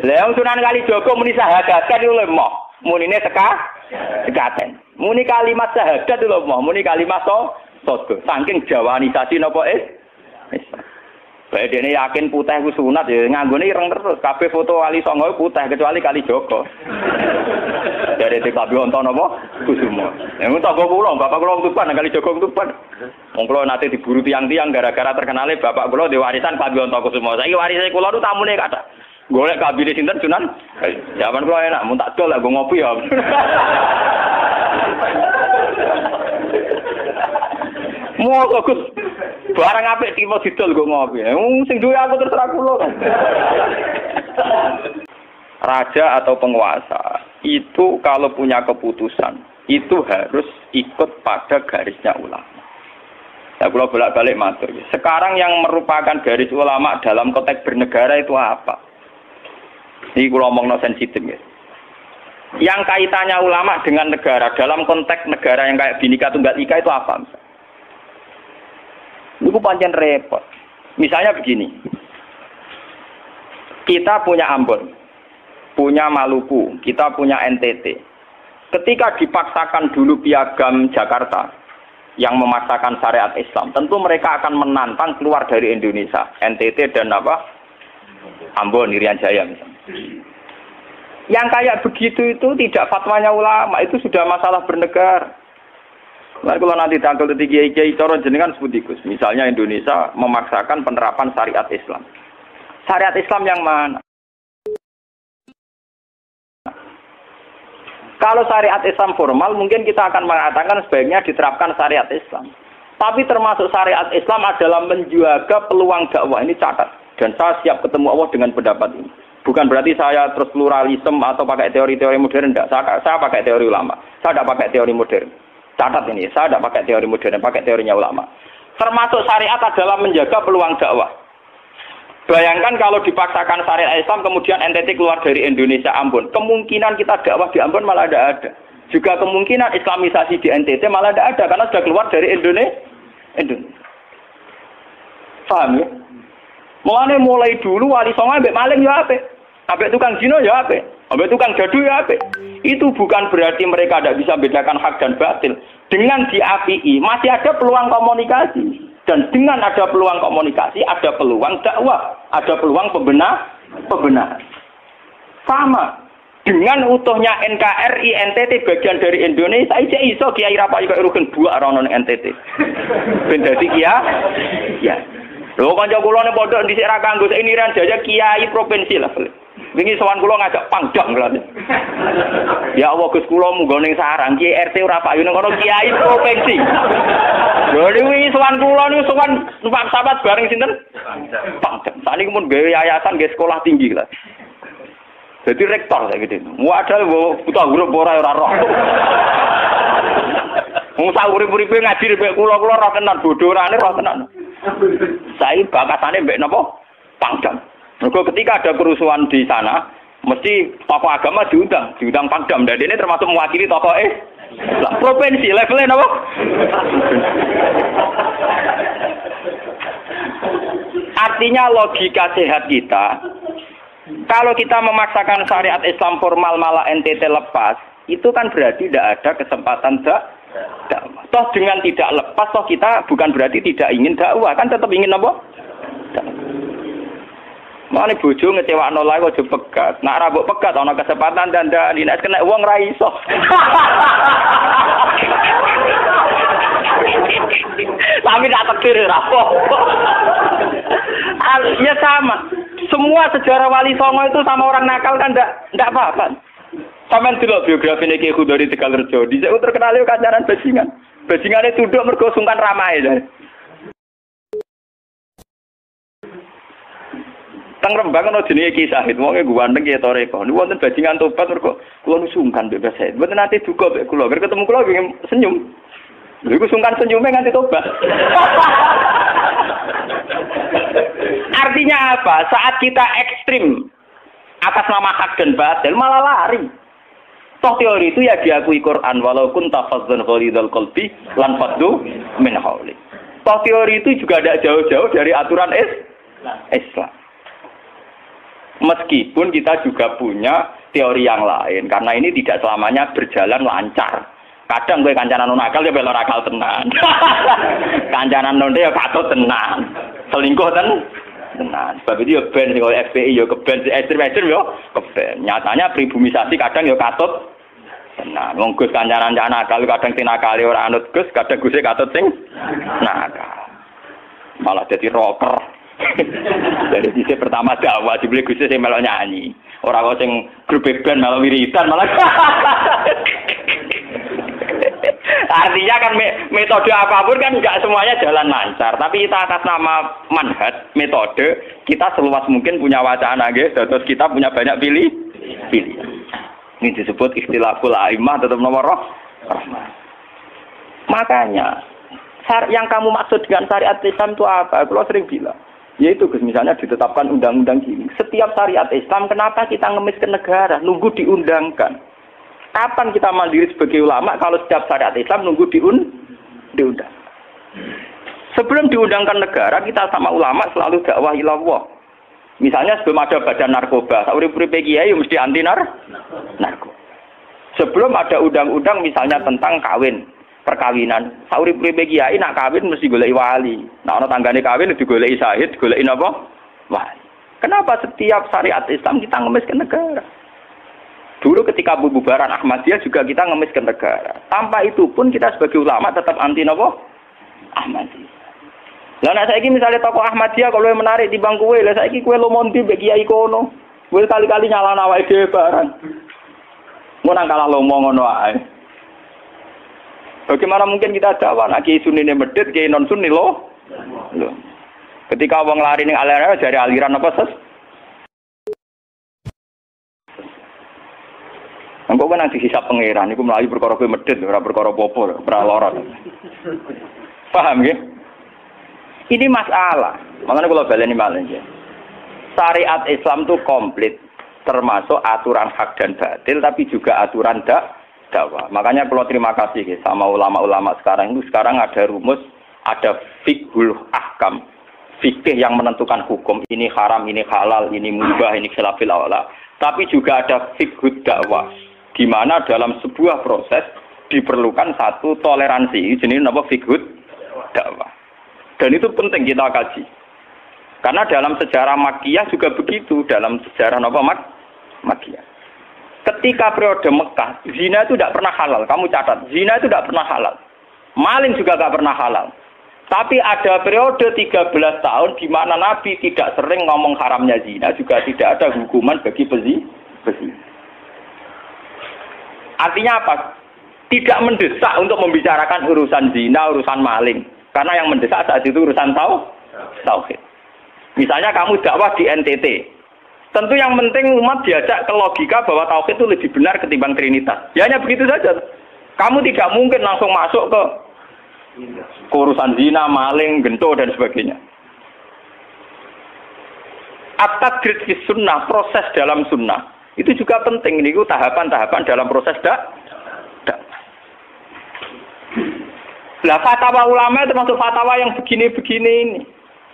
Lah Sunan Kalijaga muni syahadat kan lho moh. Munine sekaten. Muni kalimat syahadat lho moh, muni kalimat sodo. Saking jawanisasi napa bae dene yakin putih ku sunat ya nganggone ireng terus. Kabeh foto wali songo putih kecuali Kalijaga. Dari TKB wonten napa? Kusuma. Yang tangga kula, bapak kula Tuban, Kalijaga Tuban. Wong kula nate diburu tiang-tiang gara-gara terkenale bapak kula di warisan Kabeh Kusuma. Saiki warise kula nu tamune kathah. Golek kabine sinten Sunan? Zaman kula enak, mun tak dol lek ngopi ya. Mau Gus. Barang apik tiba didol go ngopi. Sing duwe aku terserah kula. Raja atau penguasa itu kalau punya keputusan itu harus ikut pada garisnya ulama. Saya kalau bolak-balik matur. Sekarang yang merupakan garis ulama dalam konteks bernegara itu apa? Ini kalau ngomong sensitif ya. Yang kaitannya ulama dengan negara dalam konteks negara yang kayak Bhinneka Tunggal Ika itu apa? Ini pancen repot. Misalnya begini, kita punya Ambon, punya Maluku, kita punya NTT. Ketika dipaksakan dulu piagam Jakarta yang memaksakan syariat Islam, tentu mereka akan menantang keluar dari Indonesia, NTT dan Ambon, Irian Jaya misalnya. Yang kayak begitu itu tidak fatwanya ulama, itu sudah masalah bernegara. Nah, kalau nanti tanggal kiai cara jenengan sebut ikus. Misalnya Indonesia memaksakan penerapan syariat Islam. Syariat Islam yang mana? Kalau syariat Islam formal mungkin kita akan mengatakan sebaiknya diterapkan syariat Islam. Tapi termasuk syariat Islam adalah menjaga peluang dakwah. Ini catat. Dan saya siap ketemu Allah dengan pendapat ini. Bukan berarti saya terus pluralisme atau pakai teori-teori modern. Tidak. Saya pakai teori ulama. Saya tidak pakai teori modern. Catat ini, saya tidak pakai teori modern, pakai teorinya ulama. Termasuk syariat adalah menjaga peluang dakwah. Bayangkan kalau dipaksakan syariat Islam, kemudian NTT keluar dari Indonesia, Ambon. Kemungkinan kita dakwah di Ambon malah tidak ada. Juga kemungkinan Islamisasi di NTT malah tidak ada, karena sudah keluar dari Indonesia. Paham ya? Mulai dulu wali songo ambek maling ya apik. Ambek tukang zina ya apik. Ambek tukang gaduh ya apik. Itu bukan berarti mereka tidak bisa bedakan hak dan batil. Dengan diapii masih ada peluang komunikasi. Dan dengan ada peluang komunikasi, ada peluang dakwah, ada peluang pembenahan. Sama dengan utuhnya NKRI NTT bagian dari Indonesia, iso Kiai Rapayu kok rugen buak rono NTT. Ben dadi ya. Lho kanca kula nek pondok dhisik ra kanggo ini Irian Jaya kiai provinsi lah. Wingi sowan kula ngajak pangdam lho. Ya Allah Gus kula munggo ning sarang Kiai RT ora payu ning kono kiai provinsi. Lho wingi sowan kula niku sowan numpak sahabat bareng sinten? Pangdam. Saniki mun gawe yayasan gawe sekolah tinggi lah. Jadi rektor saiki. Wadah buta huruf ora roh. Wong sak urip-uripe ngaji mek kula roh tenan bodorane roh tenan. Saya bakatane mbek napa? Pangdam. Mergo ketika ada kerusuhan di sana, mesti tokoh agama diundang Pangdam. Dan ini termasuk mewakili tokoh provinsi levelnya napa? Artinya logika sehat kita, kalau kita memaksakan syariat Islam formal malah NTT lepas, itu kan berarti tidak ada kesempatan dakwah. Toh dengan tidak lepas, toh kita bukan berarti tidak ingin dakwah, kan tetap ingin apa? Mane bojo ngecewakno lae aja pegat. Nek ra mbok pegat ana kesempatan dandani nek kena wong ra iso. Tapi tak takdir ra apa. Ya sama. Semua sejarah Wali Songo itu sama orang nakal kan ndak apa-apa. Sampeyan delok biografi Ki Khudori Tegalrejo, dhisik terkenal yo kancanan bajingan. Bajingane tunduk mergo sungkan ramahe. Teng Rembang ana jenenge Ki Sahid, wonge ganteng ya toreko. Niku wonten bajingan tobat mergo kula nu sungkan mbek Sahid. Mboten nate duka mbek kula, ger ketemu kula pengen senyum. Lha iku sungkan senyume nganti tobat. Artinya apa? Saat kita ekstrim atas nama hak dan batil malah lari. Toh teori itu ya diakui Quran, walau kunta fazzan ghalidhal qalbi lan faddu min hawli. Toh teori itu juga tidak jauh-jauh dari aturan Islam. Meskipun kita juga punya teori yang lain, karena ini tidak selamanya berjalan lancar. Kadang gue kancanan nakal ya belok akal tenan. Kancanan nonde ya katut tenan. Selingkuh tenan. Sebab itu ya ben sing FPI ya keben ekstrem ya keben. Nyatanya pribumisasi kadang ya katut tenan. Wong Gus kancanan nakal kadang tinakali ora anut Gus, kadang Gus katut sing nakal. Malah jadi rocker. Dari sisi pertama dakwah dibeli Gus sing melok nyanyi. Ora kok sing grup band melok wiridan malah. Artinya kan metode apapun kan enggak semuanya jalan lancar, tapi kita atas nama manhaj, metode, kita seluas mungkin punya wacana nggih, terus kita punya banyak pilih. Ini disebut ikhtilaful a'immah tetap nomor rahmah. Makanya yang kamu maksud dengan syariat Islam itu apa? Kalau sering bilang yaitu misalnya ditetapkan undang-undang gini. Setiap syariat Islam, kenapa kita ngemis ke negara? Nunggu diundangkan. Kapan kita mandiri sebagai ulama kalau setiap syariat Islam nunggu diundang? Sebelum diundangkan negara, kita sama ulama selalu dakwah ilallah. Misalnya sebelum ada badan narkoba, urip-uripe kiai mesti anti narkoba. Sebelum ada undang-undang misalnya tentang kawin, perkawinan, urip-uripe kiai nak kawin mesti goleki wali. Nah ana tanggane kawin digoleki syahid, goleki napa? Wali. Kenapa setiap syariat Islam kita ngemis ke negara? Dulu ketika pembubaran Ahmadiyah juga kita ngemis ke negara. Tanpa itu pun kita sebagai ulama tetap anti napa? Ahmadiyah. Lah nek saiki misalnya tokoh Ahmadiyah kalau menarik di bangku kowe, lah saiki kowe lomonti mbek kiai kono. Kowe kali-kali nyalahno awake dhewe barang. Mun nang kalah lomo ngono ae. Bagaimana mungkin kita dakwah nek kiai sunine medhit, kiai non sunni loh. Ketika wong lari ning aliran dari aliran apa ses? Engko kan nanti hisab pangeran iku mlayu perkara kowe medhit ora perkara apa-apa, ora lara. Paham nggih? Ini masalah. Makanya kalau baleni malih ya. Syariat Islam itu komplit, termasuk aturan hak dan batil, tapi juga aturan dakwah. Makanya kalau terima kasih ya, sama ulama-ulama sekarang itu sekarang ada rumus, ada fiqhul ahkam, fikih yang menentukan hukum. Ini haram, ini halal, ini mubah, ini khilafil aula. Tapi juga ada fiqhud dakwah, di mana dalam sebuah proses diperlukan satu toleransi. Jenis apa fiqhud dakwah. Dan itu penting kita kaji. Karena dalam sejarah Makkiyah juga begitu. Dalam sejarah apa Makkiyah. Ketika periode Mekah, zina itu tidak pernah halal. Kamu catat, zina itu tidak pernah halal. Maling juga tidak pernah halal. Tapi ada periode 13 tahun di mana Nabi tidak sering ngomong haramnya zina. Juga tidak ada hukuman bagi pezina. Artinya apa? Tidak mendesak untuk membicarakan urusan zina, urusan maling. Karena yang mendesak saat itu urusan tauhid. Misalnya kamu dakwah di NTT. Tentu yang penting umat diajak ke logika bahwa tauhid itu lebih benar ketimbang trinitas. Ya hanya begitu saja. Kamu tidak mungkin langsung masuk ke urusan zina, maling, gento dan sebagainya. At-tadrid fi sunnah, proses dalam sunnah. Itu juga penting. Ini tahapan-tahapan dalam proses dakwah. Lah fatwa ulama termasuk fatwa yang begini-begini ini.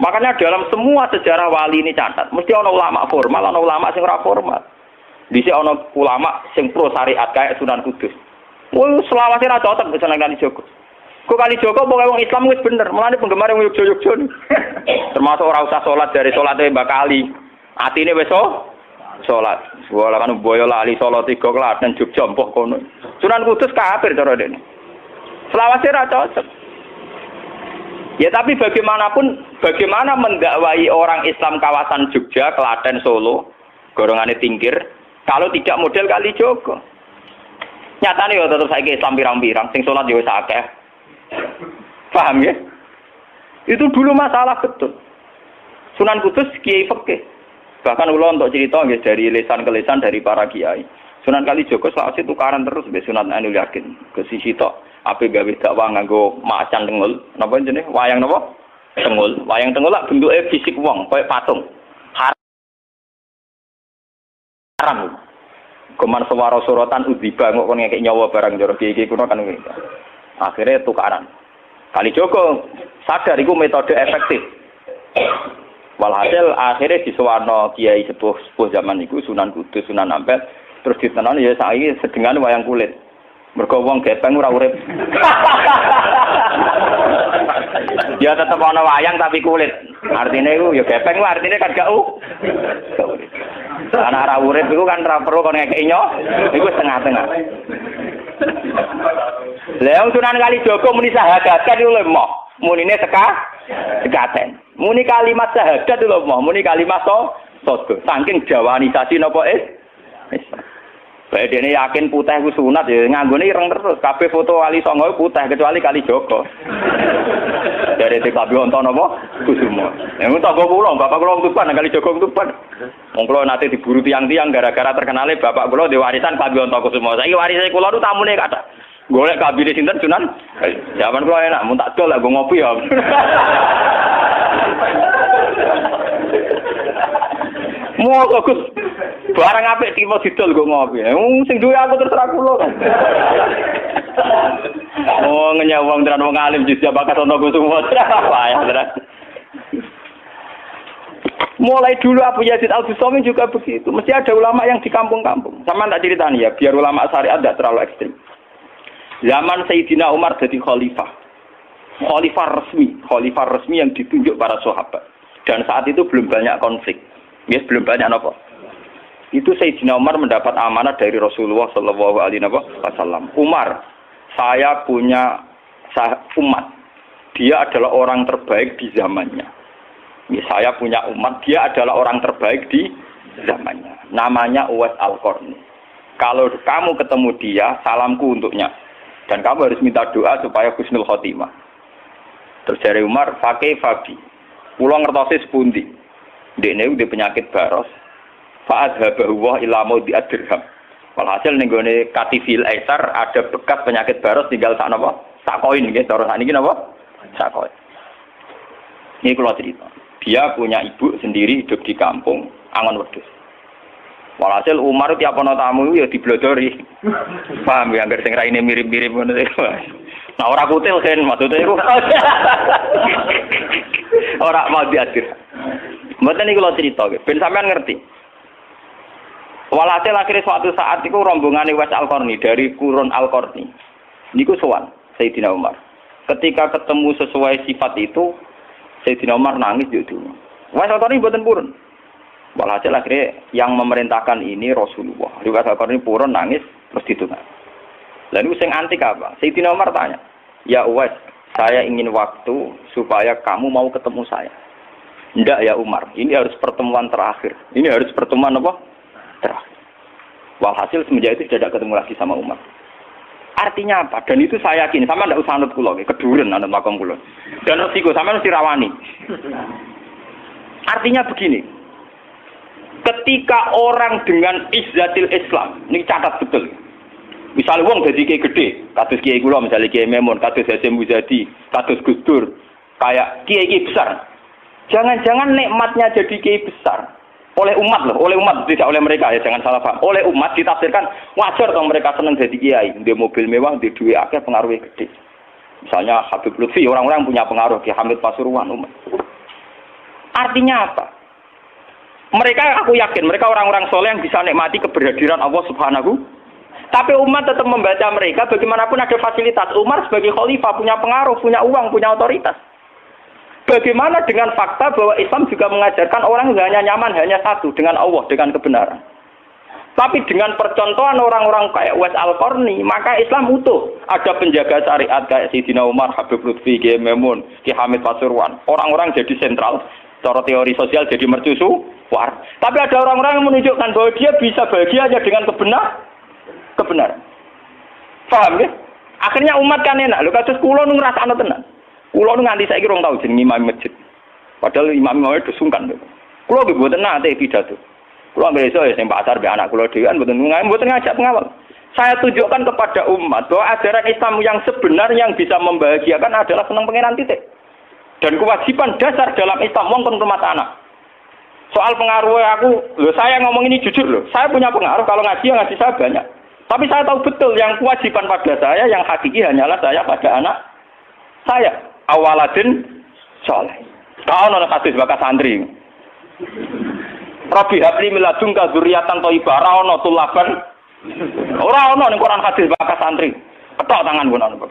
Makanya dalam semua sejarah wali ini catat, mesti ana ulama formal, ana ulama sing ora formal. Dhisik ana ulama sing pro syariat kayak Sunan Kudus. Woi selawase ra cocok Sunan Kalijogo. Kok Kalijogo pokoke wong Islam wis bener, mulane penggemar wong Yogyakarta. Termasuk ora usah salat dari salate Mbak Kali. Atine wis salat. Wala kan boyo lali salat 3 klaten Jogja mbok kono. Sunan Kudus kafir cara dene. Selawase ra cocok. Ya tapi bagaimanapun, bagaimana mendakwai orang Islam kawasan Jogja, Klaten, Solo, golongane Tingkir, kalau tidak model Kalijogo. Nyatane ya tetep saiki Islam pirang-pirang, sing salat ya wis akeh. Paham ya? Itu dulu masalah betul. Sunan Kudus kiai fikih. Bahkan kula untuk cerita nggih dari lisan ke lisan dari para kiai. Sunan Kalijogo selawase tukaran terus mbek Sunan Ainul Yakin ke sisi tok. Ape gawe dakwah nganggo macan tengul, napa jenenge? Wayang napa? Tengul. Wayang tengul lak bentuke fisik wong, koyo patung. Haram. Kuman sewara sorotan udiba kok kon ngekek nyawa barang jero iki kuno kan ngene. Akhire tukaran. Kalijogo sadar iku metode efektif. Walhasil akhirnya disuwarno kiai sepuh zaman iku Sunan Kudus, Sunan Ampel, terus ditenan ya saiki sedengan wayang kulit. Mergo wong gepeng ora urip. Ya tetep ana wayang tapi kulit. Artine iku ya gepeng ku artine kan gak urip. Ana ora urip iku kan ora perlu kon ngekeki nyo, iku setengah-tengah. Lah Sunan Kalijaga muni syahadat kan iku lemah. Munine sekaten. Muni kalimat syahadat lho moh, muni kalimat sodo. Saking jawanisasi napa bae dene yakin putih ku sunat ya nganggone ireng terus. Kabeh foto wali songo putih kecuali Kalijaga. Dari TKB wonten napa? Kusuma. Yang tangga kula, bapak kula Tuban, Kalijaga Tuban. Wong kula nate diburu tiang-tiang gara-gara terkenale bapak kula di warisan KB Kusuma. Saiki warise kula nu tamune kathah. Golek kabine sinten Sunan? Zaman kula enak, mun tak dol lah go ngopi ya. Mau Gus. Barang apik tiba didol go ngopi. Sing duwe aku terserah kula kan. Oh ngenyawang tenan wong alim jus bakat ana Kusuma. Payah tenan. Mulai dulu Abu Yazid Al-Bustami juga begitu. Mesti ada ulama yang di kampung-kampung. Sama tak ceritani ya, biar ulama syariat tidak terlalu ekstrim. Zaman Sayyidina Umar jadi khalifah resmi yang ditunjuk para sahabat. Dan saat itu belum banyak konflik. Yes, belum banyak apa. Itu Sayyidina Umar mendapat amanah dari Rasulullah sallallahu alaihi wasallam. Umar, saya punya umat. Dia adalah orang terbaik di zamannya. Saya punya umat, dia adalah orang terbaik di zamannya. Namanya Uwais Al-Qarni. Kalau kamu ketemu dia, salamku untuknya. Dan kamu harus minta doa supaya husnul khotimah. Terus dari Umar, pakai Fabi. Pulau ngertosi sepundi. Dekne udah penyakit baros. Fa'adhabahu wa ilamu di'adirham. Walhasil nenggone katifil aisar ada bekas penyakit baros tinggal sak napa? Sak koin nggih, cara sakniki napa? Sak koin. Ini kula cerita. Dia punya ibu sendiri hidup di kampung Angon Wedhus. Walhasil Umar tiap ana tamu ya diblodori. Paham ya anggar sing raine mirip-mirip ngono iku. Nah ora kutil kan maksudnya iku. Ora mau diadir. Mboten niku kula cerita ben sampean ngerti. Walhasil akhirnya suatu saat iku rombongane Uwais Al-Qarni dari Qurun Al-Qarni. Niku sowan Sayyidina Umar. Ketika ketemu sesuai sifat itu Sayyidina Umar nangis di dunia. Uwais Al-Qarni mboten purun. Walhasil akhirnya yang memerintahkan ini Rasulullah. Uwais Al-Qarni purun nangis terus ditunggu. Lalu sing antik apa? Sayyidina Umar tanya, "Ya Uwais, saya ingin waktu supaya kamu mau ketemu saya." "Ndak ya Umar, ini harus pertemuan terakhir. Ini harus pertemuan apa? Terakhir." Walhasil semenjak itu tidak ketemu lagi sama Umar. Artinya apa? Dan itu saya yakin, sama ndak usah anut kula, keduren anut makom kula. Dan resiko sama mesti rawani. Artinya begini. Ketika orang dengan izzatil Islam, ini catat betul. Misalnya wong dadi kiai gede, kados kiai kula misalnya Kiai Memun, kados Hasyim Muzadi, kados Gus Dur, kayak kiai besar. Jangan-jangan nikmatnya jadi kiai besar oleh umat loh, oleh umat tidak oleh mereka ya, jangan salah paham. Oleh umat ditafsirkan wajar dong mereka senang jadi kiai, di mobil mewah, di duit akeh pengaruhnya gede. Misalnya Habib Lutfi, orang-orang punya pengaruh, Ki Hamid Pasuruan umat. Artinya apa? Mereka aku yakin mereka orang-orang soleh yang bisa nikmati keberhadiran Allah Subhanahu. Tapi umat tetap membaca mereka bagaimanapun ada fasilitas. Umar sebagai khalifah punya pengaruh, punya uang, punya otoritas. Bagaimana dengan fakta bahwa Islam juga mengajarkan orang hanya nyaman hanya satu dengan Allah, dengan kebenaran. Tapi dengan percontohan orang-orang kayak Uwais Al-Qarni, maka Islam utuh. Ada penjaga syariat kayak Sayyidina Umar, Habib Lutfi, Kiai Memun, Ki Hamid Pasuruan. Orang-orang jadi sentral. Cara teori sosial jadi mercusuar. Tapi ada orang-orang yang menunjukkan bahwa dia bisa bahagia aja dengan kebenaran. Paham ya? Akhirnya umat kan enak. Lho kados kula nu ngrasakno tenan. Kula nu nganti saiki rong tau jeneng imam masjid. Padahal imam itu sungkan lho. Kula nggih mboten nate pidato. Kula nggih iso ya sing pasar be anak kula dhewean mboten ngajak pengawal. Saya tunjukkan kepada umat bahwa ajaran Islam yang sebenarnya yang bisa membahagiakan adalah senang pangeran titik. Dan kewajiban dasar dalam Islam wong kon rumah anak. Soal pengaruh aku, saya ngomong ini jujur loh. Saya punya pengaruh kalau ngaji saya banyak. Tapi saya tahu betul yang kewajiban pada saya yang hakiki hanyalah saya pada anak saya. Awaladin soleh. Kau nona kasus bakas santri. Rabbi habli miladunka dzurriatan thayyibah ora ana tulaban. Ora ana ning Quran hadis bakas santri. Ketok tangan kono.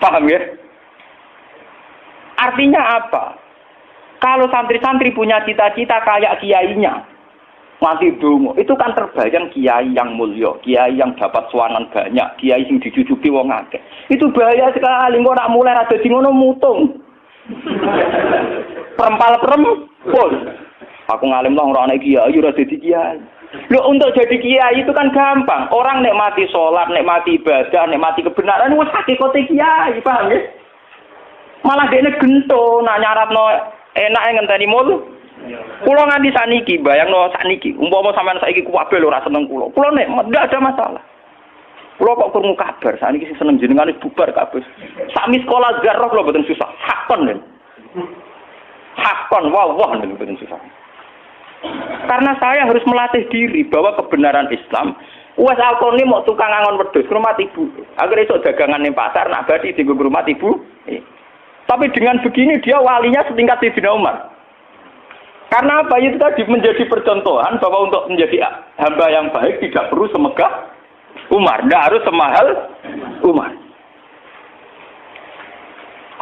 Paham ya? Artinya apa? Kalau santri-santri punya cita-cita kayak kiainya, mati dongo, itu kan terbayang kiai yang mulya, kiai yang dapat suanan banyak, kiai yang dijujuki wong akeh. Itu bahaya sekali, kok nak mulai rada di ngono mutung. Perempal-perempul. Aku ngalim lah ora ana kiai, ora dadi kiai. Lho untuk jadi kiai itu kan gampang. Orang nikmati sholat, nikmati ibadah, nikmati kebenaran wis hakikate kiai, paham ya? Malah dekne gento nak nyaratno enake ngenteni mul. Kula nganti saniki, bayangno saniki, umpama sampean saiki kuwabe lho ora seneng kula. Kula nek ndak ada masalah. Kula kok krungu kabar saniki sing seneng jenengane bubar kabeh. Sami sekolah garroh lho mboten susah. Hakon lho. Hakon wah mboten susah. Karena saya harus melatih diri bahwa kebenaran Islam wes alkone mau tukang angon wedhus rumah ibu. Agar iso dagangan ning pasar nak badi di rumah ibu. Tapi dengan begini dia walinya setingkat Sayyidina Umar. Karena apa? Itu tadi menjadi percontohan bahwa untuk menjadi hamba yang baik tidak perlu semegah Umar, tidak harus semahal Umar.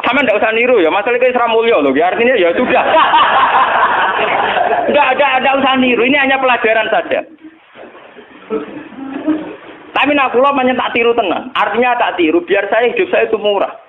Sama tidak usah niru ya, masalah itu Isra Mulya loh, artinya ya sudah. Tidak usah niru, ini hanya pelajaran saja. Tapi nak kula tak tiru tenan, artinya tak tiru, biar hidup saya itu murah.